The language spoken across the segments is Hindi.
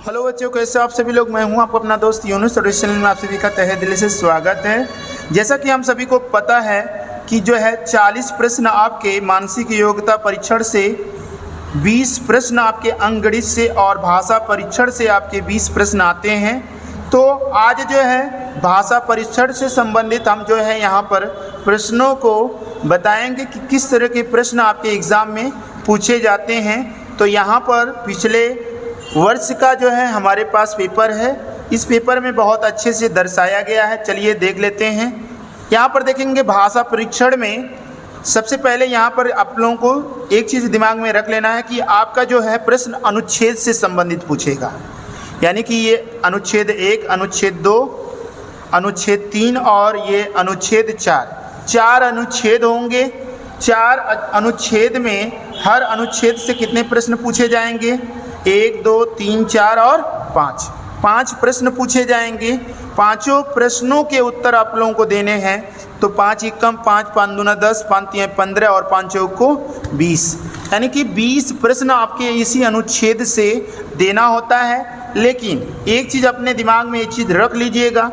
हेलो बच्चों, कैसे आप सभी लोग। मैं हूं आपको अपना दोस्त यूनुस और इस चैनल में आप सभी का तहे दिल से स्वागत है। जैसा कि हम सभी को पता है कि जो है 40 प्रश्न आपके मानसिक योग्यता परीक्षण से, 20 प्रश्न आपके अंकगणित से और भाषा परीक्षण से आपके 20 प्रश्न आते हैं। तो आज जो है भाषा परीक्षण से संबंधित हम जो है यहाँ पर प्रश्नों को बताएंगे कि किस तरह के प्रश्न आपके एग्ज़ाम में पूछे जाते हैं। तो यहाँ पर पिछले वर्ष का जो है हमारे पास पेपर है, इस पेपर में बहुत अच्छे से दर्शाया गया है। चलिए देख लेते हैं। यहाँ पर देखेंगे भाषा परीक्षण में सबसे पहले यहाँ पर आप लोगों को एक चीज़ दिमाग में रख लेना है कि आपका जो है प्रश्न अनुच्छेद से संबंधित पूछेगा। यानी कि ये अनुच्छेद 1, अनुच्छेद 2, अनुच्छेद 3 और ये अनुच्छेद 4 अनुच्छेद होंगे। 4 अनुच्छेद में हर अनुच्छेद से कितने प्रश्न पूछे जाएंगे? 1, 2, 3, 4 और 5 प्रश्न पूछे जाएंगे। पांचों प्रश्नों के उत्तर आप लोगों को देने हैं। तो 5 एकम 5, 5 दूना 10, 5 तीन 15 और 5 चौक को 20, यानी कि 20 प्रश्न आपके इसी अनुच्छेद से देना होता है। लेकिन एक चीज़ अपने दिमाग में एक चीज़ रख लीजिएगा,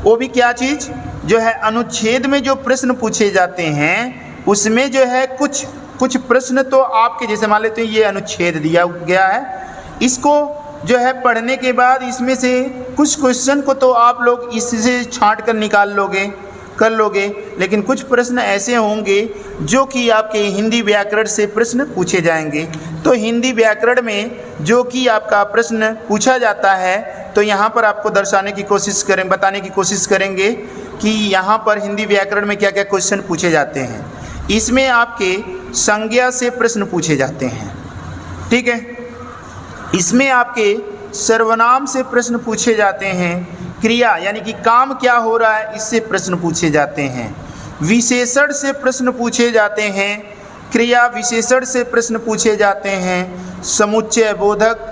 वो भी क्या चीज़, जो है अनुच्छेद में जो प्रश्न पूछे जाते हैं उसमें जो है कुछ प्रश्न तो आपके, जैसे मान लेते हैं ये अनुच्छेद दिया गया है, इसको जो है पढ़ने के बाद इसमें से कुछ क्वेश्चन को तो आप लोग इससे छांट कर निकाल कर लोगे। लेकिन कुछ प्रश्न ऐसे होंगे जो कि आपके हिंदी व्याकरण से प्रश्न पूछे जाएंगे। तो हिंदी व्याकरण में जो कि आपका प्रश्न पूछा जाता है, तो यहाँ पर आपको बताने की कोशिश करेंगे कि यहाँ पर हिंदी व्याकरण में क्या क्या क्वेश्चन पूछे जाते हैं। इसमें आपके संज्ञा से प्रश्न पूछे जाते हैं, ठीक है। इसमें आपके सर्वनाम से प्रश्न पूछे जाते हैं। क्रिया यानी कि काम क्या हो रहा है, इससे प्रश्न पूछे जाते हैं। विशेषण से प्रश्न पूछे जाते हैं। क्रिया विशेषण से प्रश्न पूछे जाते हैं। समुच्चय बोधक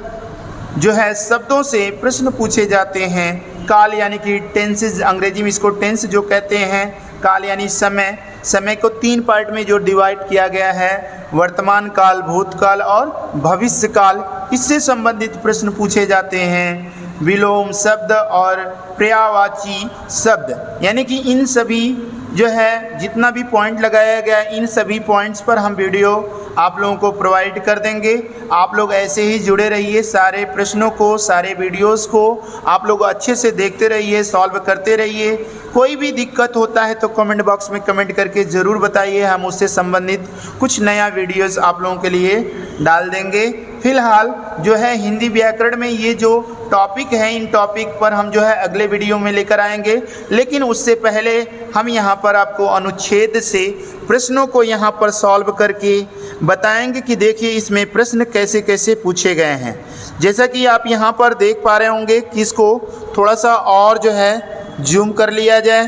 जो है शब्दों से प्रश्न पूछे जाते हैं। काल यानी कि टेंसेज, अंग्रेजी में इसको टेंस जो कहते हैं। काल यानी समय को 3 पार्ट में जो डिवाइड किया गया है, वर्तमान काल, भूतकाल और भविष्य काल, इससे संबंधित प्रश्न पूछे जाते हैं। विलोम शब्द और पर्यायवाची शब्द, यानी कि इन सभी जो है जितना भी पॉइंट लगाया गया, इन सभी पॉइंट्स पर हम वीडियो आप लोगों को प्रोवाइड कर देंगे। आप लोग ऐसे ही जुड़े रहिए, सारे प्रश्नों को, सारे वीडियोस को आप लोग अच्छे से देखते रहिए, सॉल्व करते रहिए। कोई भी दिक्कत होता है तो कमेंट बॉक्स में कमेंट करके ज़रूर बताइए, हम उससे संबंधित कुछ नया वीडियोस आप लोगों के लिए डाल देंगे। फिलहाल जो है हिंदी व्याकरण में ये जो टॉपिक है, इन टॉपिक पर हम जो है अगले वीडियो में लेकर आएंगे। लेकिन उससे पहले हम यहाँ पर आपको अनुच्छेद से प्रश्नों को यहाँ पर सॉल्व करके बताएंगे कि देखिए इसमें प्रश्न कैसे कैसे पूछे गए हैं। जैसा कि आप यहाँ पर देख पा रहे होंगे कि इसको थोड़ा सा और जो है जूम कर लिया जाए,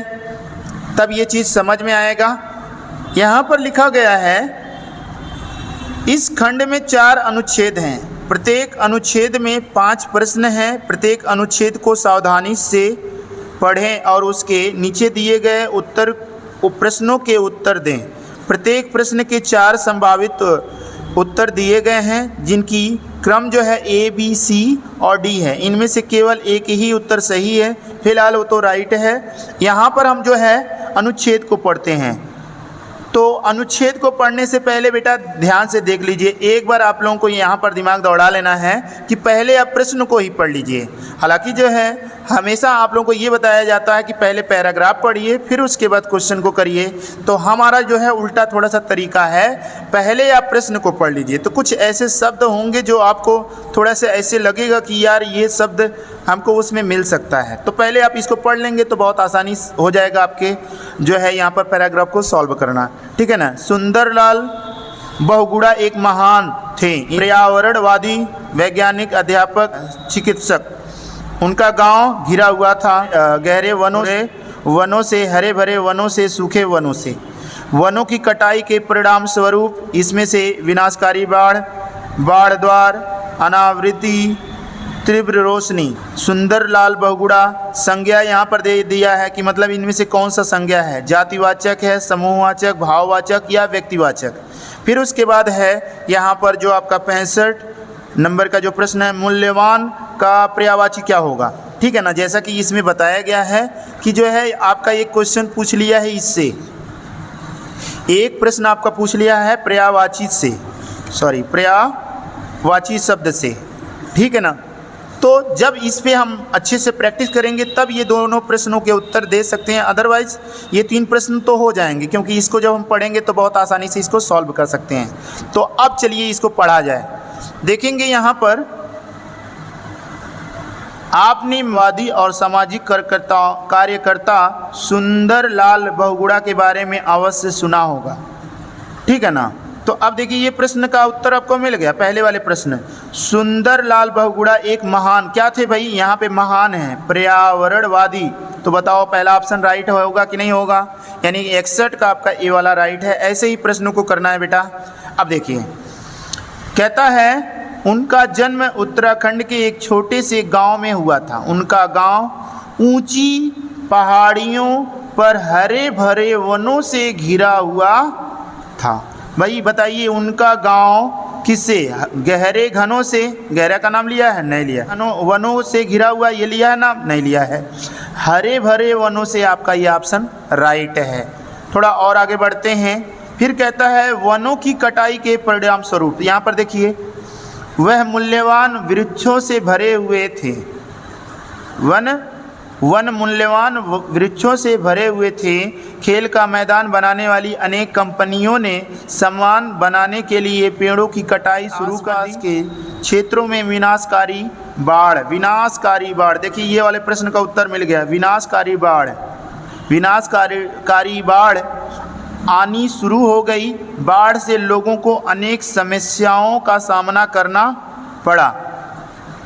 तब ये चीज़ समझ में आएगा। यहाँ पर लिखा गया है इस खंड में 4 अनुच्छेद हैं। प्रत्येक अनुच्छेद में 5 प्रश्न हैं। प्रत्येक अनुच्छेद को सावधानी से पढ़ें और उसके नीचे दिए गए प्रश्नों के उत्तर दें। प्रत्येक प्रश्न के 4 संभावित उत्तर दिए गए हैं, जिनकी क्रम जो है A, B, C और D है। इनमें से केवल एक ही उत्तर सही है, फिलहाल वो तो राइट है। यहाँ पर हम जो है अनुच्छेद को पढ़ते हैं। तो अनुच्छेद को पढ़ने से पहले बेटा ध्यान से देख लीजिए, एक बार आप लोगों को यहाँ पर दिमाग दौड़ा लेना है कि पहले आप प्रश्न को ही पढ़ लीजिए। हालांकि जो है हमेशा आप लोगों को ये बताया जाता है कि पहले पैराग्राफ पढ़िए फिर उसके बाद क्वेश्चन को करिए। तो हमारा जो है उल्टा थोड़ा सा तरीका है, पहले आप प्रश्न को पढ़ लीजिए। तो कुछ ऐसे शब्द होंगे जो आपको थोड़ा सा ऐसे लगेगा कि यार ये शब्द हमको उसमें मिल सकता है, तो पहले आप इसको पढ़ लेंगे तो बहुत आसानी हो जाएगा आपके जो है यहाँ पर पैराग्राफ को सॉल्व करना, ठीक है ना। सुंदरलाल बहुगुणा एक महान थे, पर्यावरणवादी, वैज्ञानिक, अध्यापक, चिकित्सक। उनका गांव घिरा हुआ था गहरे वनों से, हरे भरे वनों से, सूखे वनों से। वनों की कटाई के परिणाम स्वरूप इसमें से विनाशकारी बाढ़ द्वार, अनावृति, तीव्र रोशनी। सुंदरलाल बहुगुणा संज्ञा यहाँ पर दे दिया है कि मतलब इनमें से कौन सा संज्ञा है, जातिवाचक है, समूहवाचक, भाववाचक या व्यक्तिवाचक। फिर उसके बाद है यहाँ पर जो आपका 65 नंबर का जो प्रश्न है, मूल्यवान का पर्यायवाची क्या होगा, ठीक है ना। जैसा कि इसमें बताया गया है कि जो है आपका एक क्वेश्चन पूछ लिया है, इससे एक प्रश्न आपका पूछ लिया है पर्यायवाची से, पर्यायवाची शब्द से, ठीक है ना। तो जब इस पे हम अच्छे से प्रैक्टिस करेंगे तब ये दोनों प्रश्नों के उत्तर दे सकते हैं, अदरवाइज ये 3 प्रश्न तो हो जाएंगे, क्योंकि इसको जब हम पढ़ेंगे तो बहुत आसानी से इसको सॉल्व कर सकते हैं। तो अब चलिए इसको पढ़ा जाए। देखेंगे यहाँ पर आपने वादी और सामाजिक कार्यकर्ता सुंदरलाल बहुगुणा के बारे में अवश्य सुना होगा, ठीक है ना। तो अब देखिए ये प्रश्न का उत्तर आपको मिल गया। पहले वाले प्रश्न, सुंदरलाल बहुगुणा एक महान क्या थे भाई, यहाँ पे महान है पर्यावरणवादी। तो बताओ पहला ऑप्शन राइट होगा कि नहीं होगा, यानी 61 का आपका ए वाला राइट है। ऐसे ही प्रश्नों को करना है बेटा। अब देखिए कहता है उनका जन्म उत्तराखंड के एक छोटे से गांव में हुआ था। उनका गांव ऊंची पहाड़ियों पर हरे भरे वनों से घिरा हुआ था। भाई बताइए उनका गांव किससे, गहरे घनों से, गहरा का नाम लिया है नहीं लिया, वनों से घिरा हुआ ये लिया है नाम नहीं लिया है, हरे भरे वनों से आपका ये ऑप्शन राइट है। थोड़ा और आगे बढ़ते हैं। फिर कहता है वनों की कटाई के परिणाम स्वरूप, यहाँ पर देखिए वह मूल्यवान वृक्षों से भरे हुए थे। वन मूल्यवान वृक्षों से भरे हुए थे। खेल का मैदान बनाने वाली अनेक कंपनियों ने सामान बनाने के लिए पेड़ों की कटाई शुरू कर दी। के क्षेत्रों में विनाशकारी बाढ़, देखिए ये वाले प्रश्न का उत्तर मिल गया। विनाशकारी बाढ़ आनी शुरू हो गई। बाढ़ से लोगों को अनेक समस्याओं का सामना करना पड़ा।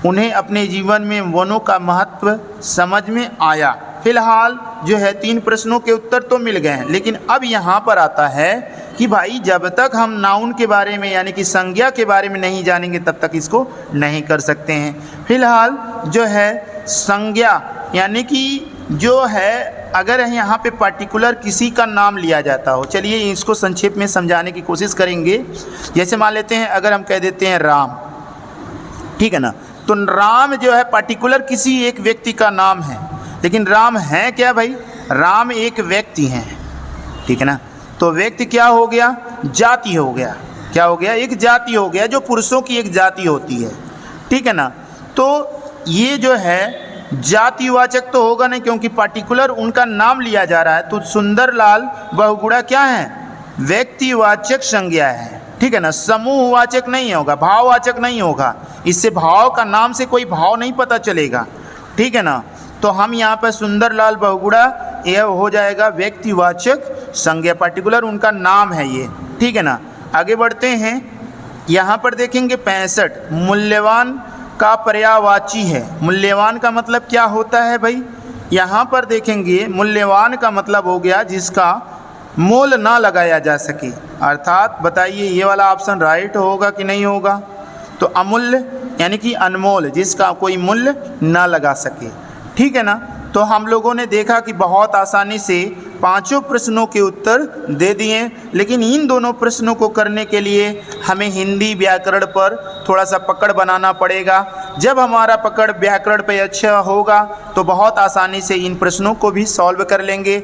उन्हें अपने जीवन में वनों का महत्व समझ में आया। फिलहाल जो है 3 प्रश्नों के उत्तर तो मिल गए हैं, लेकिन अब यहाँ पर आता है कि भाई जब तक हम नाउन के बारे में यानी कि संज्ञा के बारे में नहीं जानेंगे तब तक इसको नहीं कर सकते हैं। फिलहाल जो है संज्ञा यानी कि जो है अगर यहाँ पे पर्टिकुलर किसी का नाम लिया जाता हो, चलिए इसको संक्षेप में समझाने की कोशिश करेंगे। जैसे मान लेते हैं अगर हम कह देते हैं राम, ठीक है ना, तो राम जो है पर्टिकुलर किसी एक व्यक्ति का नाम है, लेकिन राम है क्या भाई, राम एक व्यक्ति हैं, ठीक है ना। तो व्यक्ति क्या हो गया, जाति हो गया, क्या हो गया, एक जाति हो गया, जो पुरुषों की एक जाति होती है, ठीक है ना। तो ये जो है जातिवाचक तो होगा नहीं, क्योंकि पर्टिकुलर उनका नाम लिया जा रहा है। तो सुंदरलाल बहुगुणा क्या है, व्यक्तिवाचक संज्ञा है, ठीक है ना, समूहवाचक नहीं होगा, भाववाचक नहीं होगा। इससे भाव का नाम से कोई भाव नहीं पता चलेगा, ठीक है ना। तो हम यहाँ पर सुंदरलाल बहुगुणा यह हो जाएगा व्यक्तिवाचक संज्ञा, पर्टिकुलर उनका नाम है ये, ठीक है ना। आगे बढ़ते हैं। यहाँ पर देखेंगे 65 मूल्यवान का पर्यायवाची है। मूल्यवान का मतलब क्या होता है भाई, यहाँ पर देखेंगे मूल्यवान का मतलब हो गया जिसका मोल ना लगाया जा सके। अर्थात बताइए ये वाला ऑप्शन राइट होगा कि नहीं होगा। तो अमूल्य यानी कि अनमोल, जिसका कोई मूल्य ना लगा सके, ठीक है ना। तो हम लोगों ने देखा कि बहुत आसानी से 5 प्रश्नों के उत्तर दे दिए, लेकिन इन दोनों प्रश्नों को करने के लिए हमें हिंदी व्याकरण पर थोड़ा सा पकड़ बनाना पड़ेगा। जब हमारा पकड़ व्याकरण पे अच्छा होगा तो बहुत आसानी से इन प्रश्नों को भी सॉल्व कर लेंगे।